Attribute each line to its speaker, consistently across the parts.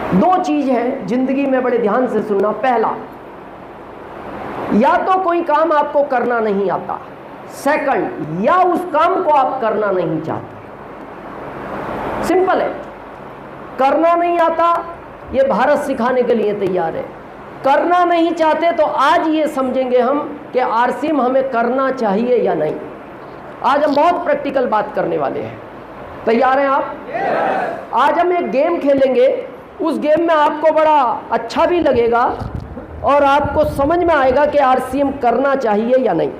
Speaker 1: दो चीज है जिंदगी में, बड़े ध्यान से सुनना। पहला, या तो कोई काम आपको करना नहीं आता, सेकंड, या उस काम को आप करना नहीं चाहते। सिंपल है। करना नहीं आता, ये भारत सिखाने के लिए तैयार है। करना नहीं चाहते तो आज ये समझेंगे हम कि आरसीएम हमें करना चाहिए या नहीं। आज हम बहुत प्रैक्टिकल बात करने वाले हैं। तैयार हैं आप? आज हम एक गेम खेलेंगे। उस गेम में आपको बड़ा अच्छा भी लगेगा और आपको समझ में आएगा कि आरसीएम करना चाहिए या नहीं।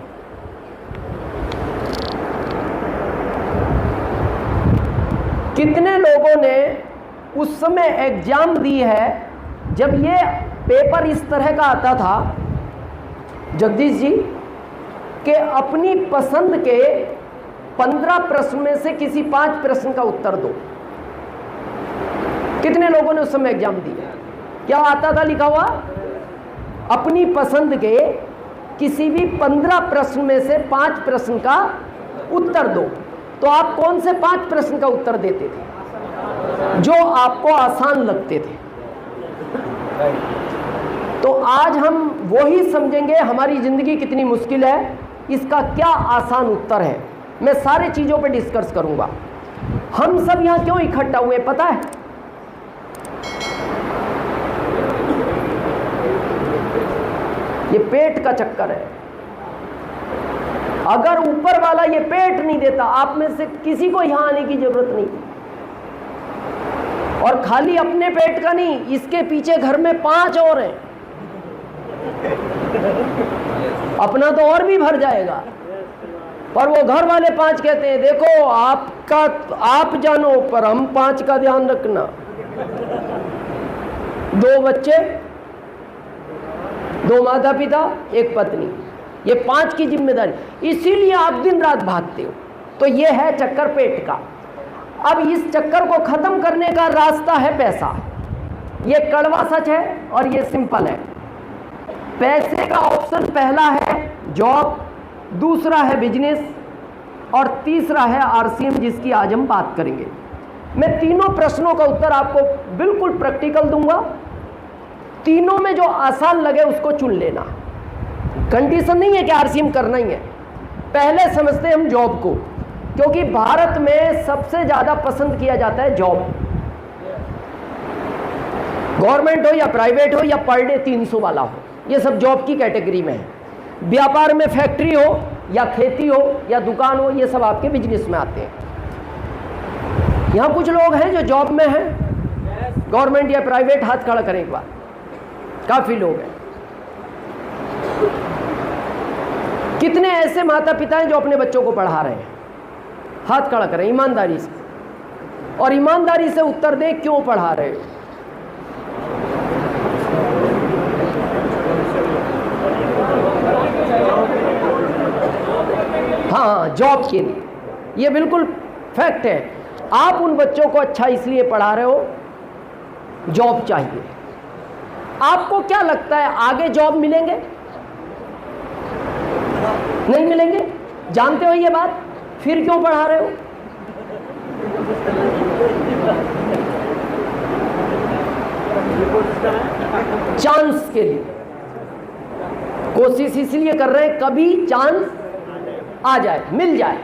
Speaker 1: कितने लोगों ने उस समय एग्जाम दी है जब ये पेपर इस तरह का आता था, जगदीश जी, कि अपनी पसंद के 15 प्रश्न में से किसी 5 प्रश्न का उत्तर दो। कितने लोगों ने उस समय एग्जाम दिया? क्या आता था लिखा हुआ? अपनी पसंद के किसी भी 15 प्रश्न में से 5 प्रश्न का उत्तर दो। तो आप कौन से 5 प्रश्न का उत्तर देते थे? जो आपको आसान लगते थे। तो आज हम वही समझेंगे हमारी जिंदगी कितनी मुश्किल है, इसका क्या आसान उत्तर है। मैं सारे चीजों पे डिस्कस करूंगा। हम सब यहां क्यों इकट्ठा हुए पता है? ये पेट का चक्कर है। अगर ऊपर वाला ये पेट नहीं देता, आप में से किसी को यहां आने की जरूरत नहीं। और खाली अपने पेट का नहीं, इसके पीछे घर में 5 और हैं। अपना तो और भी भर जाएगा, पर वो घर वाले 5 कहते हैं देखो आपका आप जानो, पर हम 5 का ध्यान रखना। 2 बच्चे, 2 माता पिता, 1 पत्नी, ये 5 की जिम्मेदारी। इसीलिए आप दिन रात भागते हो। तो ये है चक्कर पेट का। अब इस चक्कर को खत्म करने का रास्ता है पैसा। ये कड़वा सच है और ये सिंपल है। पैसे का ऑप्शन पहला है जॉब, दूसरा है बिजनेस और तीसरा है आरसीएम, जिसकी आज हम बात करेंगे। मैं तीनों प्रश्नों का उत्तर आपको बिल्कुल प्रैक्टिकल दूंगा। तीनों में जो आसान लगे उसको चुन लेना। कंडीशन नहीं है कि आरसीएम करना ही है। पहले समझते हैं हम जॉब को, क्योंकि भारत में सबसे ज्यादा पसंद किया जाता है जॉब। गवर्नमेंट हो या प्राइवेट हो या पर डे 300 वाला हो, ये सब जॉब की कैटेगरी में है। व्यापार में फैक्ट्री हो या खेती हो या दुकान हो, ये सब आपके बिजनेस में आते हैं। यहां कुछ लोग हैं जो जॉब में हैं, गवर्नमेंट या प्राइवेट, हाथ खड़ा करें एक बार। काफी लोग हैं। कितने ऐसे माता पिता हैं जो अपने बच्चों को पढ़ा रहे हैं? हाथ खड़ा करें ईमानदारी से, और ईमानदारी से उत्तर दें क्यों पढ़ा रहे हो। हाँ, जॉब के लिए। ये बिल्कुल फैक्ट है। आप उन बच्चों को अच्छा इसलिए पढ़ा रहे हो, जॉब चाहिए। आपको क्या लगता है आगे जॉब मिलेंगे? नहीं मिलेंगे। जानते हो ये बात? फिर क्यों पढ़ा रहे हो? चांस के लिए कोशिश इसलिए कर रहे हैं, कभी चांस आ जाए, मिल जाए।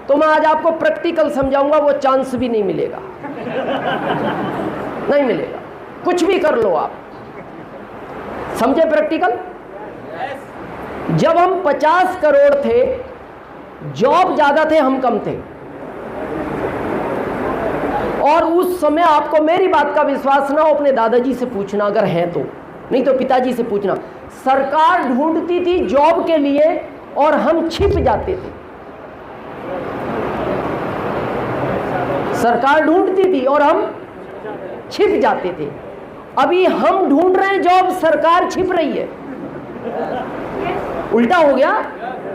Speaker 1: तो मैं आज आपको प्रैक्टिकल समझाऊंगा, वो चांस भी नहीं मिलेगा। नहीं मिलेगा। कुछ भी कर लो आप। समझे प्रैक्टिकल? जब हम 50 करोड़ थे, जॉब ज्यादा थे, हम कम थे। और उस समय आपको मेरी बात का विश्वास ना हो, अपने दादाजी से पूछना अगर है तो, नहीं तो पिताजी से पूछना। सरकार ढूंढती थी जॉब के लिए और हम छिप जाते थे। सरकार ढूंढती थी और हम छिप जाते थे। अभी हम ढूंढ रहे हैं जॉब, सरकार छिप रही है। उल्टा हो गया।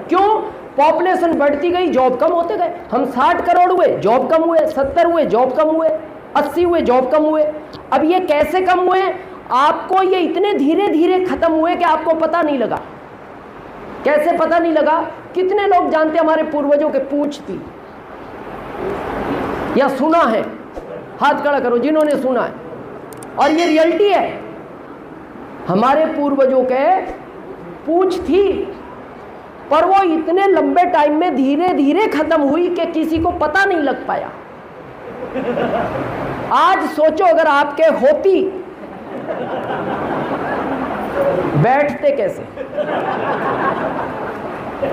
Speaker 1: क्यों? पॉपुलेशन बढ़ती गई, जॉब कम होते गए। हम 60 करोड़ हुए, जॉब कम हुए, 70 हुए, जॉब कम हुए, 80 हुए, जॉब कम हुए। अब ये कैसे कम हुए? आपको ये इतने धीरे धीरे खत्म हुए कि आपको पता नहीं लगा। कैसे पता नहीं लगा? कितने लोग जानते हमारे पूर्वजों के पूंछ थी या सुना है? हाथ खड़ा करो जिन्होंने सुना है। और ये रियलिटी है। हमारे पूर्वजों के पूंछ थी, पर वो इतने लंबे टाइम में धीरे धीरे खत्म हुई कि किसी को पता नहीं लग पाया। आज सोचो अगर आपके होती, बैठते कैसे?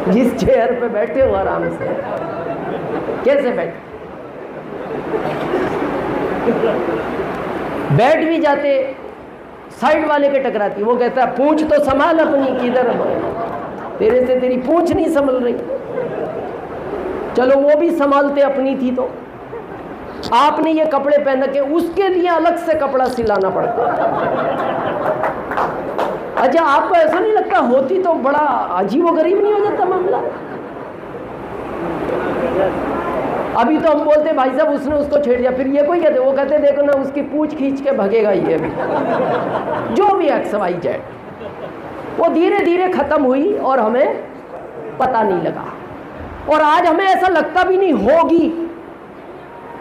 Speaker 1: जिस चेयर पे बैठे हो आराम से, कैसे बैठ भी जाते, साइड वाले के टकराती, वो कहता है पूंछ तो संभाल अपनी, किधर तेरे से तेरी पूंछ नहीं संभल रही। चलो वो भी संभालते अपनी थी, तो आपने ये कपड़े पहन के उसके लिए अलग से कपड़ा सिलाना पड़ता। अच्छा, आपको ऐसा नहीं लगता होती तो बड़ा अजीबोगरीब नहीं हो जाता मामला? अभी तो हम बोलते भाई साहब उसने उसको छेड़ दिया, फिर ये कोई कहते, वो कहते देखो ना उसकी पूंछ खींच के भगेगा ये भी। जो भी एक्स वाई जेड, वो धीरे धीरे खत्म हुई और हमें पता नहीं लगा। और आज हमें ऐसा लगता भी नहीं होगी,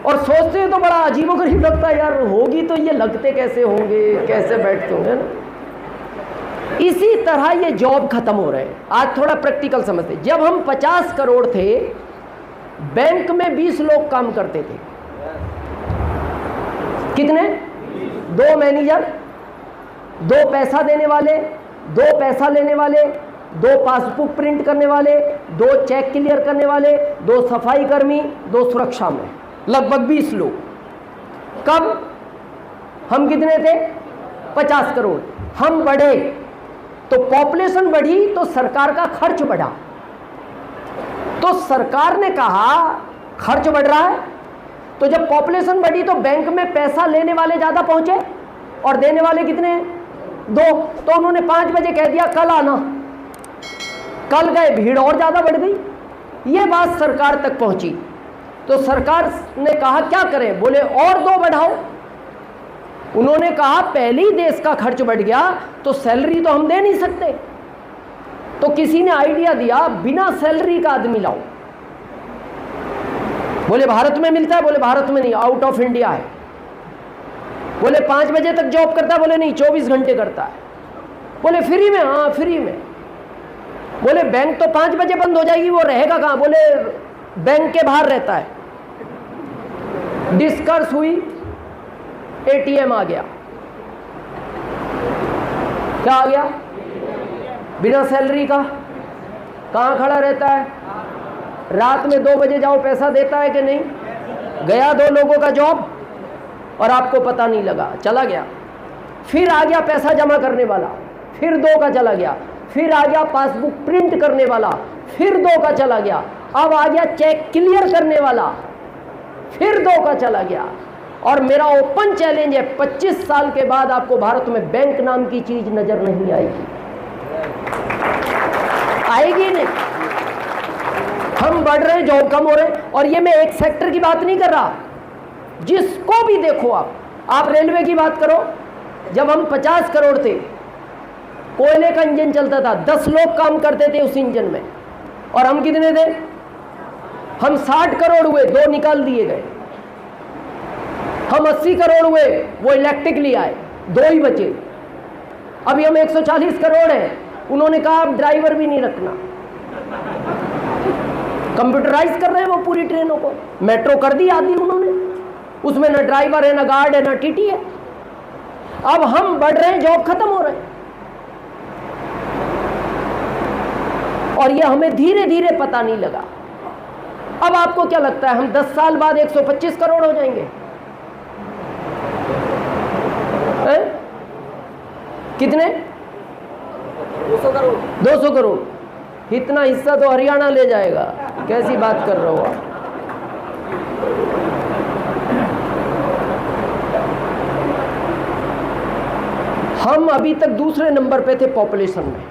Speaker 1: और सोचते हैं तो बड़ा अजीबोगरीब लगता है, यार होगी तो ये लगते कैसे होंगे, कैसे बैठते होंगे ना। इसी तरह ये जॉब खत्म हो रहे हैं। आज थोड़ा प्रैक्टिकल समझते। जब हम 50 करोड़ थे, बैंक में 20 लोग काम करते थे। कितने? 2 मैनेजर, 2 पैसा देने वाले, 2 पैसा लेने वाले, 2 पासबुक प्रिंट करने वाले, 2 चेक क्लियर करने वाले, 2 सफाई कर्मी, 2 सुरक्षा में, लगभग 20 लोग। कब? हम कितने थे? 50 करोड़। हम बढ़े तो पॉपुलेशन बढ़ी तो सरकार का खर्च बढ़ा। तो सरकार ने कहा खर्च बढ़ रहा है, तो जब पॉपुलेशन बढ़ी तो बैंक में पैसा लेने वाले ज़्यादा पहुंचे और देने वाले कितने हैं? 2। तो उन्होंने 5 बजे कह दिया कल आना। कल गए, भीड़ और ज़्यादा बढ़ गई। ये बात सरकार तक पहुंची तो सरकार ने कहा क्या करें? बोले और 2 बढ़ाओ। उन्होंने कहा पहले ही देश का खर्च बढ़ गया तो सैलरी तो हम दे नहीं सकते। तो किसी ने आइडिया दिया बिना सैलरी का आदमी लाओ। बोले भारत में मिलता है? बोले भारत में नहीं, आउट ऑफ इंडिया है। बोले 5 बजे तक जॉब करता है? बोले नहीं, 24 घंटे करता है। बोले फ्री में? हाँ फ्री में। बोले बैंक तो 5 बजे बंद हो जाएगी, वो रहेगा कहाँ? बोले बैंक के बाहर रहता है। डिस्कस हुई, एटीएम आ गया। क्या आ गया? बिना सैलरी का। कहाँ खड़ा रहता है? रात में 2 बजे जाओ, पैसा देता है कि नहीं? गया 2 लोगों का जॉब और आपको पता नहीं लगा, चला गया। फिर आ गया पैसा जमा करने वाला, फिर 2 का चला गया। फिर आ गया पासबुक प्रिंट करने वाला, फिर 2 का चला गया। अब आ गया चेक क्लियर करने वाला, फिर 2 का चला गया। और मेरा ओपन चैलेंज है 25 साल के बाद आपको भारत में बैंक नाम की चीज नजर नहीं आएगी। आएगी नहीं। हम बढ़ रहे हैं, जॉब कम हो रहे हैं। और ये मैं एक सेक्टर की बात नहीं कर रहा, जिसको भी देखो आप रेलवे की बात करो। जब हम 50 करोड़ थे, कोयले का इंजन चलता था, 10 लोग काम करते थे उस इंजन में। और हम कितने थे? हम 60 करोड़ हुए, 2 निकाल दिए गए। हम 80 करोड़ हुए, वो इलेक्ट्रिकली आए, 2 ही बचे। अभी हम 140 करोड़ हैं, उन्होंने कहा अब ड्राइवर भी नहीं रखना। कंप्यूटराइज कर रहे हैं वो पूरी ट्रेनों को। मेट्रो कर दी आदि उन्होंने, उसमें ना ड्राइवर है, ना गार्ड है, ना टीटी है। अब हम बढ़ रहे हैं, जॉब खत्म हो रहे हैं। और ये हमें धीरे धीरे पता नहीं लगा। अब आपको क्या लगता है हम 10 साल बाद 125 करोड़ हो जाएंगे? कितने? 200 करोड़। 200 करोड़। इतना हिस्सा तो हरियाणा ले जाएगा। कैसी बात कर रहे हो आप? हम अभी तक दूसरे नंबर पे थे पॉपुलेशन में।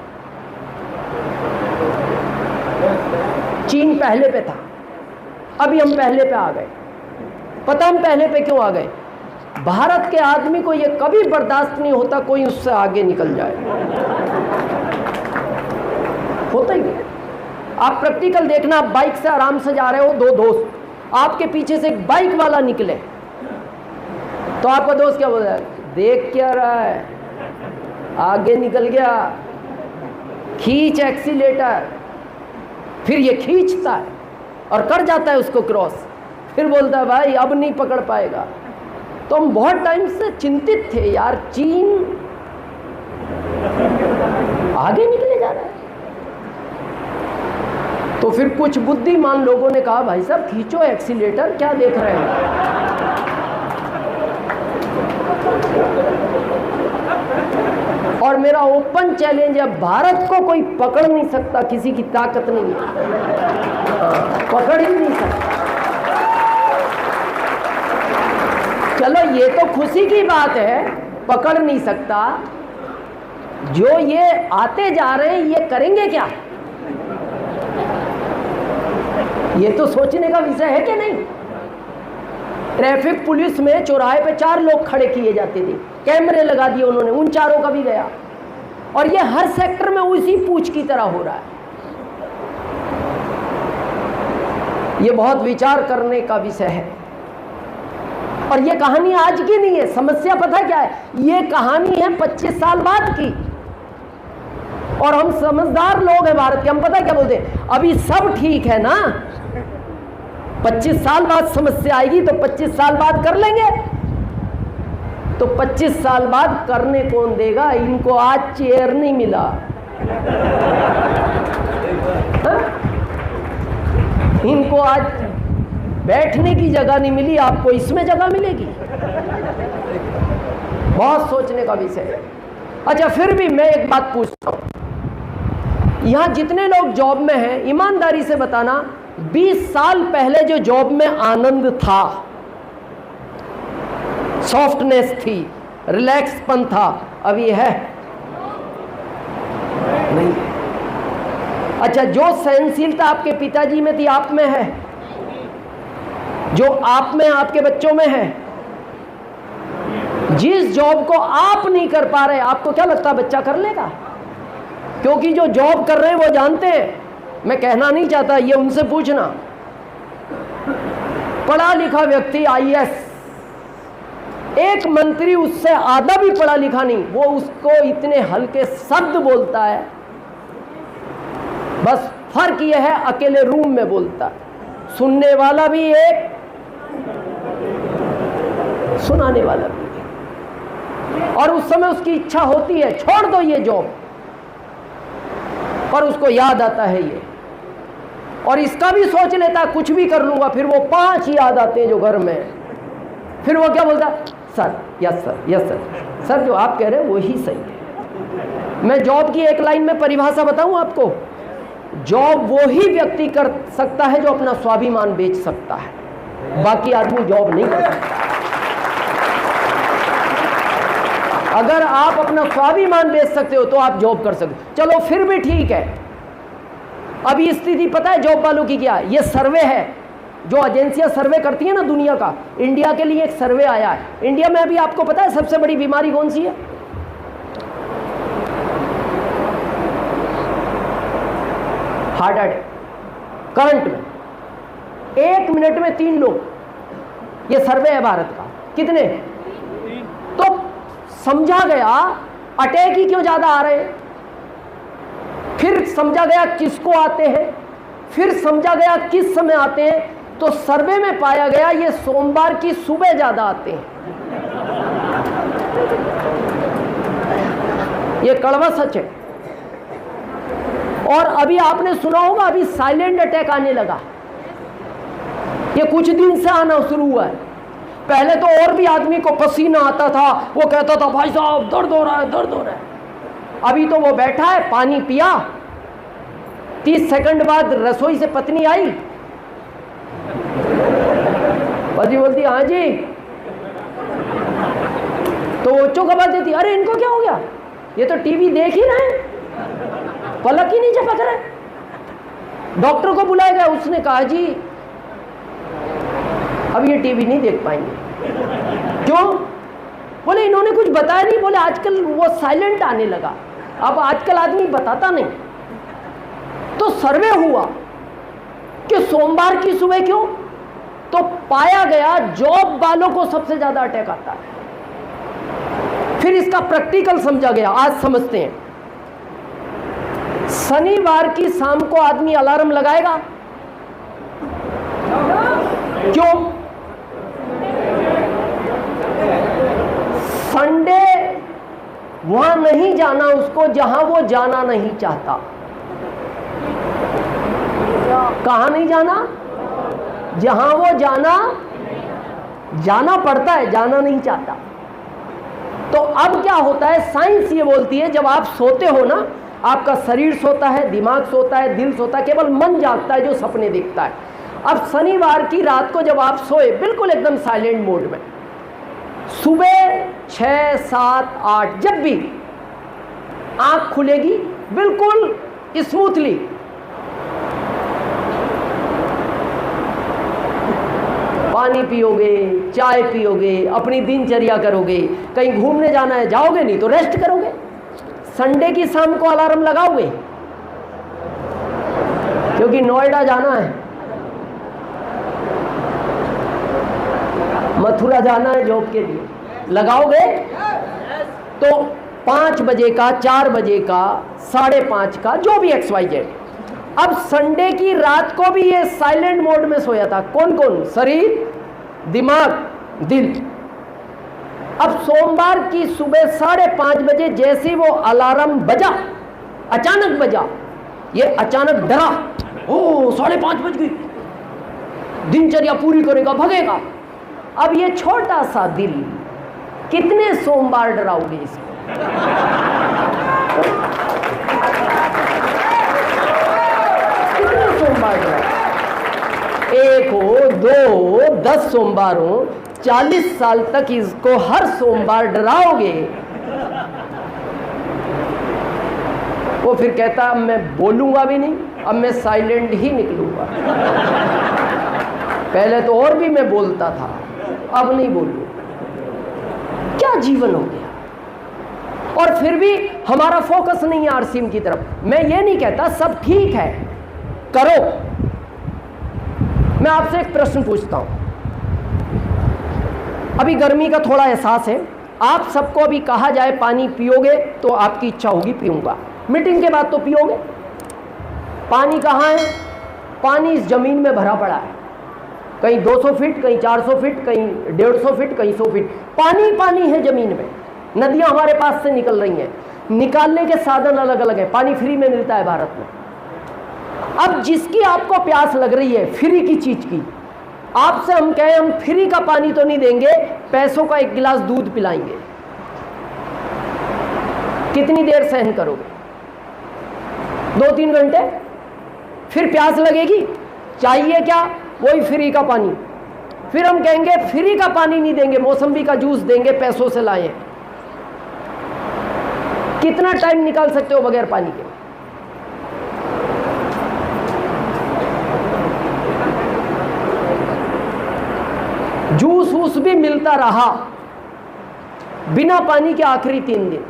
Speaker 1: चीन पहले पे था, अभी हम पहले पे आ गए। पता हम पहले पे क्यों आ गए? भारत के आदमी को यह कभी बर्दाश्त नहीं होता कोई उससे आगे निकल जाए। होता ही नहीं। आप प्रैक्टिकल देखना, आप बाइक से आराम से जा रहे हो, 2 दोस्त, आपके पीछे से एक बाइक वाला निकले तो आपका दोस्त क्या बोल रहा है? देख क्या रहा है, आगे निकल गया, खींच एक्सीलेटर। फिर ये खींचता है और कर जाता है उसको क्रॉस, फिर बोलता है भाई अब नहीं पकड़ पाएगा। तो हम बहुत टाइम से चिंतित थे यार, चीन आगे निकले जा रहा है। तो फिर कुछ बुद्धिमान लोगों ने कहा भाई साहब खींचो एक्सीलेटर, क्या देख रहे हैं। और मेरा ओपन चैलेंज है, भारत को कोई पकड़ नहीं सकता, किसी की ताकत नहीं है, पकड़ ही नहीं सकता। चलो ये तो खुशी की बात है, पकड़ नहीं सकता, जो ये आते जा रहे हैं ये करेंगे क्या, ये तो सोचने का विषय है कि नहीं। ट्रैफिक पुलिस में चौराहे पे 4 लोग खड़े किए जाते थे, कैमरे लगा दिए उन्होंने, उन 4 का भी गया। और ये हर सेक्टर में उसी पूछ की तरह हो रहा है। ये बहुत विचार करने का विषय है। और ये कहानी आज की नहीं है, समस्या पता क्या है, ये कहानी है 25 साल बाद की। और हम समझदार लोग हैं भारत के, हम पता क्या बोलते हैं, अभी सब ठीक है ना, 25 साल बाद समस्या आएगी तो 25 साल बाद कर लेंगे। तो 25 साल बाद करने कौन देगा, इनको आज चेयर नहीं मिला। हा? इनको आज बैठने की जगह नहीं मिली, आपको इसमें जगह मिलेगी। बहुत सोचने का विषय है। अच्छा फिर भी मैं एक बात पूछता हूं, यहां जितने लोग जॉब में हैं, ईमानदारी से बताना, 20 साल पहले जो जॉब में आनंद था, सॉफ्टनेस थी, रिलैक्सपन था, अब ये है नहीं। अच्छा जो सहनशीलता आपके पिताजी में थी आप में है, जो आप में आपके बच्चों में है। जिस जॉब को आप नहीं कर पा रहे, आपको क्या लगता है बच्चा कर लेगा? क्योंकि जो जॉब कर रहे हैं वो जानते हैं, मैं कहना नहीं चाहता, ये उनसे पूछना। पढ़ा लिखा व्यक्ति IAS, एक मंत्री उससे आधा भी पढ़ा लिखा नहीं, वो उसको इतने हल्के शब्द बोलता है, बस फर्क यह है अकेले रूम में बोलता है, सुनने वाला भी एक, सुनाने वाला भी एक। और उस समय उसकी इच्छा होती है छोड़ दो ये जॉब, पर उसको याद आता है ये, और इसका भी सोच लेता है कुछ भी कर लूंगा, फिर वो 5 याद आते हैं जो घर में। फिर वो क्या बोलता है, sir yes sir yes sir, sir जो आप कह रहे हैं वो ही सही है। मैं जॉब की एक लाइन में परिभाषा बताऊं आपको, जॉब वो ही व्यक्ति कर सकता है जो अपना स्वाभिमान बेच सकता है, बाकी आदमी जॉब नहीं कर सकता। अगर आप अपना स्वाभिमान बेच सकते हो तो आप जॉब कर सकते हो। चलो फिर भी ठीक है। अभी स्थिति पता है जॉब वालों की क्या है, ये सर्वे है जो एजेंसियां सर्वे करती है ना दुनिया का, इंडिया के लिए एक सर्वे आया है। इंडिया में अभी आपको पता है सबसे बड़ी बीमारी कौन सी है? Heart attack. करंट में 1 मिनट में 3 लोग, ये सर्वे है भारत का। कितने? तो समझा गया अटैक ही क्यों ज्यादा आ रहे हैं, फिर समझा गया किसको आते हैं, फिर समझा गया किस समय आते हैं। तो सर्वे में पाया गया ये सोमवार की सुबह ज्यादा आते हैं। ये कड़वा सच है। और अभी आपने सुना होगा अभी साइलेंट अटैक आने लगा, ये कुछ दिन से आना शुरू हुआ है। पहले तो और भी आदमी को पसीना आता था, वो कहता था भाई साहब दर्द हो रहा है, दर्द हो रहा है। अभी तो वो बैठा है, पानी पिया, 30 सेकंड बाद रसोई से पत्नी आई, पति बोलती हाँ जी, तो वो चौंक बात देती, अरे इनको क्या हो गया, ये तो टीवी देख ही रहे हैं, पलक ही नहीं झपक रहे। डॉक्टर को बुलाया गया, उसने कहा जी अब ये टीवी नहीं देख पाएंगे। क्यों? बोले इन्होंने कुछ बताया नहीं। बोले आजकल वो साइलेंट आने लगा, अब आजकल आदमी बताता नहीं। तो सर्वे हुआ कि सोमवार की सुबह क्यों, तो पाया गया जॉब वालों को सबसे ज्यादा अटैक आता है। फिर इसका प्रैक्टिकल समझा गया, आज समझते हैं। शनिवार की शाम को आदमी अलार्म लगाएगा, क्यों? संडे वहां नहीं जाना उसको जहां वो जाना नहीं चाहता। कहां नहीं जाना? जहां वो जाना पड़ता है, जाना नहीं चाहता। तो अब क्या होता है, साइंस ये बोलती है जब आप सोते हो ना, आपका शरीर सोता है, दिमाग सोता है, दिल सोता है, केवल मन जागता है जो सपने देखता है। अब शनिवार की रात को जब आप सोए बिल्कुल एकदम साइलेंट मोड में, सुबह 6, 7, 8 जब भी आंख खुलेगी बिल्कुल स्मूथली, पानी पियोगे, चाय पियोगे, अपनी दिनचर्या करोगे, कहीं घूमने जाना है जाओगे, नहीं तो रेस्ट करोगे। संडे की शाम को अलार्म लगाओगे क्योंकि नोएडा जाना है, मथुरा जाना है जॉब के लिए, लगाओगे तो 5 बजे का, 4 बजे का, 5:30 का, जो भी XYZ। अब संडे की रात को भी ये साइलेंट मोड में सोया था। कौन कौन? शरीर, दिमाग, दिल। अब सोमवार की सुबह 5:30 बजे जैसे वो अलार्म बजा, अचानक बजा, ये अचानक डरा, ओ 5:30 बज गई, दिनचर्या पूरी करेगा, भगेगा। अब ये छोटा सा दिल कितने सोमवार डराओगे इसको? कितने सोमवार डराओगे? 1 हो, 2 हो, 10 सोमवार हो, 40 साल तक इसको हर सोमवार डराओगे। वो फिर कहता अब मैं बोलूंगा भी नहीं, अब मैं साइलेंट ही निकलूंगा। पहले तो और भी मैं बोलता था, अब नहीं बोलूं। क्या जीवन हो गया। और फिर भी हमारा फोकस नहीं है आरसीएम की तरफ। मैं ये नहीं कहता सब ठीक है, करो। मैं आपसे एक प्रश्न पूछता हूं, अभी गर्मी का थोड़ा एहसास है, आप सबको अभी कहा जाए पानी पियोगे तो आपकी इच्छा होगी पीऊंगा, मीटिंग के बाद तो पियोगे। पानी कहाँ है? पानी इस जमीन में भरा पड़ा है, कहीं 200 फीट, कहीं 400 फीट, कहीं 150 फीट, कहीं 100 फीट, पानी पानी है जमीन में। नदियां हमारे पास से निकल रही हैं, निकालने के साधन अलग अलग है, पानी फ्री में मिलता है भारत में। अब जिसकी आपको प्यास लग रही है फ्री की चीज की, आपसे हम कहें हम फ्री का पानी तो नहीं देंगे, पैसों का 1 गिलास दूध पिलाएंगे, कितनी देर सहन करोगे? 2-3 घंटे, फिर प्यास लगेगी, चाहिए क्या? वही फ्री का पानी। फिर हम कहेंगे फ्री का पानी नहीं देंगे, मौसम्बी का जूस देंगे, पैसों से लाए। कितना टाइम निकाल सकते हो बगैर पानी के? जूस वूस भी मिलता रहा बिना पानी के आखिरी 3 दिन,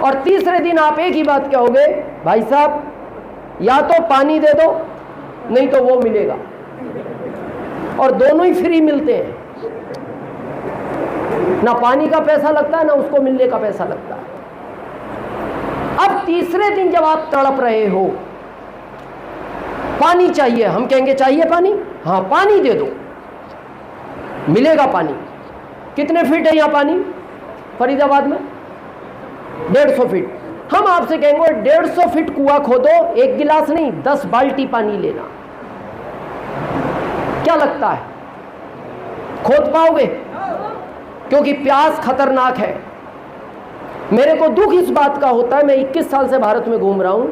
Speaker 1: और तीसरे दिन आप एक ही बात कहोगे, भाई साहब या तो पानी दे दो नहीं तो वो मिलेगा, और दोनों ही फ्री मिलते हैं, ना पानी का पैसा लगता है ना उसको मिलने का पैसा लगता है। अब तीसरे दिन जब आप तड़प रहे हो, पानी चाहिए, हम कहेंगे चाहिए पानी, हाँ पानी दे दो, मिलेगा पानी। कितने फीट है यहाँ पानी फरीदाबाद में? 150 फीट। हम आपसे कहेंगे 150 फीट कुआं खोदो, 1 गिलास नहीं 10 बाल्टी पानी लेना। क्या लगता है खोद पाओगे? क्योंकि प्यास खतरनाक है। मेरे को दुख इस बात का होता है, मैं 21 साल से भारत में घूम रहा हूं,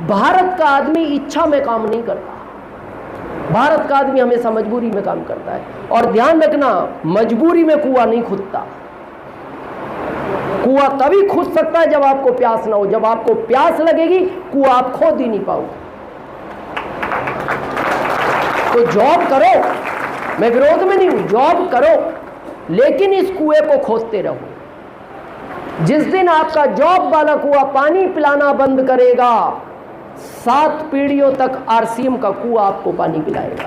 Speaker 1: भारत का आदमी इच्छा में काम नहीं करता, भारत का आदमी हमेशा मजबूरी में काम करता है। और ध्यान रखना, मजबूरी में कुआं नहीं खुदता। कुआं तभी खुद सकता है जब आपको प्यास ना हो। जब आपको प्यास लगेगी कुआं आप खोद ही नहीं पाओगे। तो जॉब करो, मैं विरोध में नहीं हूं, जॉब करो, लेकिन इस कुएं को खोदते रहो। जिस दिन आपका जॉब वाला कुआं पानी पिलाना बंद करेगा, 7 पीढ़ियों तक आरसीएम का कुआं आपको पानी पिलाएगा।